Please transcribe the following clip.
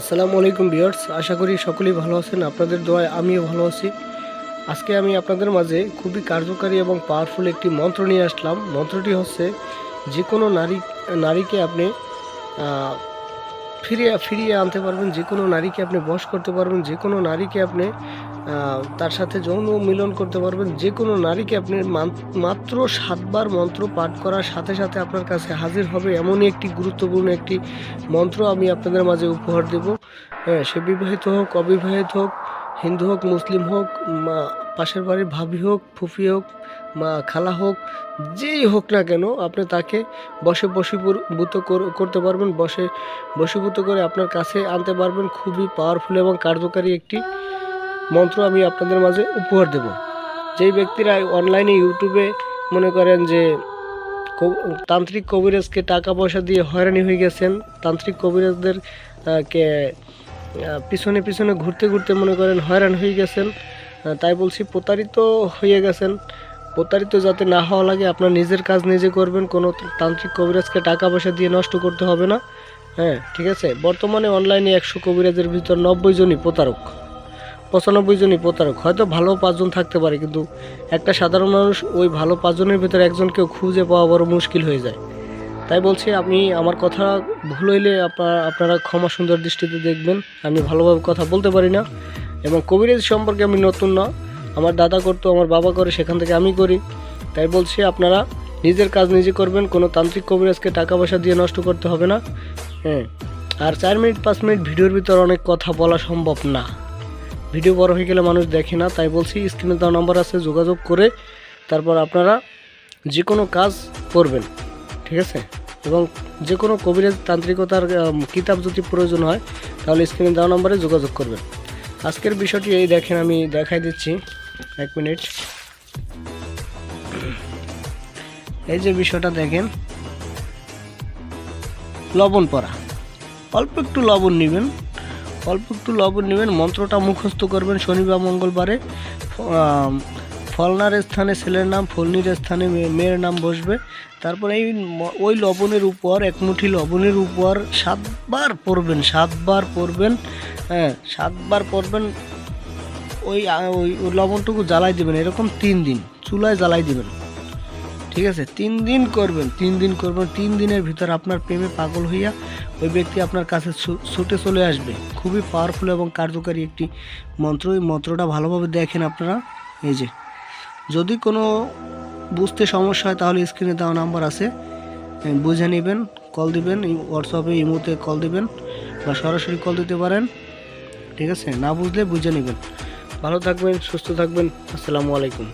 আসসালামু আলাইকুম ভিউয়ার্স, আশা করি সকলেই ভালো আছেন। আপনাদের দোয়ায় আমিও ভালো আছি। আজকে আমি আপনাদের মাঝে খুবই কার্যকারী এবং পাওয়ারফুল একটি মন্ত্র নিয়ে আসলাম। মন্ত্রটি হচ্ছে যে কোনো নারীকে আপনি ফিরিয়ে ফিরিয়ে আনতে পারবেন, যে কোনো নারীকে আপনি বশ করতে পারবেন, যে কোনো নারীকে আপনি তার সাথে যৌন মিলন করতে পারবেন, যে কোনো নারীকে আপনি মাত্র 7বার মন্ত্র পাঠ করার সাথে সাথে আপনার কাছে হাজির হবে এমনই একটি গুরুত্বপূর্ণ একটি মন্ত্র আমি আপনাদের মাঝে উপহার দেব। হ্যাঁ, সে বিবাহিত হোক, অবিবাহিত হোক, হিন্দু হোক, মুসলিম হোক, পাশের বাড়ির ভাবি হোক, ফুফি হোক, খালা হোক, যেই হোক না কেন আপনি তাকে বশীভূত করতে পারবেন, বশীভূত করে আপনার কাছে আনতে পারবেন। খুবই পাওয়ারফুল এবং কার্যকারী একটি মন্ত্র আমি আপনাদের মাঝে উপহার দেব। যেই ব্যক্তিরা অনলাইনে ইউটিউবে মনে করেন যে তান্ত্রিক কবিরাজকে টাকা পয়সা দিয়ে হয়রানি হয়ে গেছেন, তান্ত্রিক কবিরাজদের কে পিছনে পিছনে ঘুরতে ঘুরতে মনে করেন হয়রান হয়ে গেছেন, তাই বলছি প্রতারিত হয়ে গেছেন, প্রতারিত যাতে না হওয়া লাগে আপনার নিজের কাজ নিজে করবেন। কোনো তান্ত্রিক কবিরাজকে টাকা পয়সা দিয়ে নষ্ট করতে হবে না। হ্যাঁ, ঠিক আছে। বর্তমানে অনলাইনে 100 কবিরাজের ভিতর 90 জনই প্রতারক, 95 জনই প্রতারক। হয়তো ভালো 5 জন থাকতে পারে, কিন্তু একটা সাধারণ মানুষ ওই ভালো 5 জনের ভিতরে একজনকেও খুঁজে পাওয়া বড় মুশকিল হয়ে যায়। তাই বলছি, আপনি আমার কথা ভুল হইলে আপনারা ক্ষমা সুন্দর দৃষ্টিতে দেখবেন। আমি ভালোভাবে কথা বলতে পারি না এবং কবিরাজ সম্পর্কে আমি নতুন না। আমার দাদা করতো, আমার বাবা করে, সেখান থেকে আমি করি। তাই বলছি আপনারা নিজের কাজ নিজে করবেন, কোনো তান্ত্রিক কবিরাজকে টাকা পয়সা দিয়ে নষ্ট করতে হবে না। হ্যাঁ, আর 4 মিনিট 5 মিনিট ভিডিওর ভিতর অনেক কথা বলা সম্ভব না, ভিডিও বড় হয়ে গেলে মানুষ দেখে না। তাই বলছি স্ক্রিনে দেওয়া নাম্বার আছে, যোগাযোগ করে তারপর আপনারা যে কোনো কাজ করবেন, ঠিক আছে। এবং যে কোনো কবিরাজ তান্ত্রিকতার কিতাব যদি প্রয়োজন হয় তাহলে স্ক্রিনে দেওয়া নম্বরে যোগাযোগ করবেন। আজকের বিষয়টি এই দেখেন, আমি দেখাই দিচ্ছি, 1 মিনিট। এই যে বিষয়টা দেখেন, লবণ পড়া, অল্প একটু লবণ নেবেন, মন্ত্রটা মুখস্থ করবেন। শনিবার মঙ্গলবারে ফলনার স্থানে ছেলের নাম, ফলনির স্থানে মেয়ের নাম বসবে। তারপরে ওই লবণের উপর, 1 মুঠি লবণের উপর 7বার পড়বেন, 7বার পড়বেন। হ্যাঁ, 7বার পড়বেন। ওই লবণটুকু জ্বালাই দেবেন, এরকম 3 দিন চুলায় জ্বালাই দেবেন, ঠিক আছে। 3 দিন করবেন। 3 দিনের ভিতর আপনার প্রেমে পাগল হইয়া ওই ব্যক্তি আপনার কাছে ছুটে চলে আসবে। খুবই পাওয়ারফুল এবং কার্যকারী একটি মন্ত্র। এই মন্ত্রটা ভালোভাবে দেখেন আপনারা। এই যে, যদি কোনো বুঝতে সমস্যা হয় তাহলে স্ক্রিনে দেওয়া নাম্বার আছে, বুঝে নেবেন, কল দিবেন, হোয়াটসঅ্যাপে ইমোতে কল দিবেন বা সরাসরি কল দিতে পারেন, ঠিক আছে। না বুঝলে বুঝে নেবেন। ভালো থাকবেন, সুস্থ থাকবেন। আসসালামু আলাইকুম।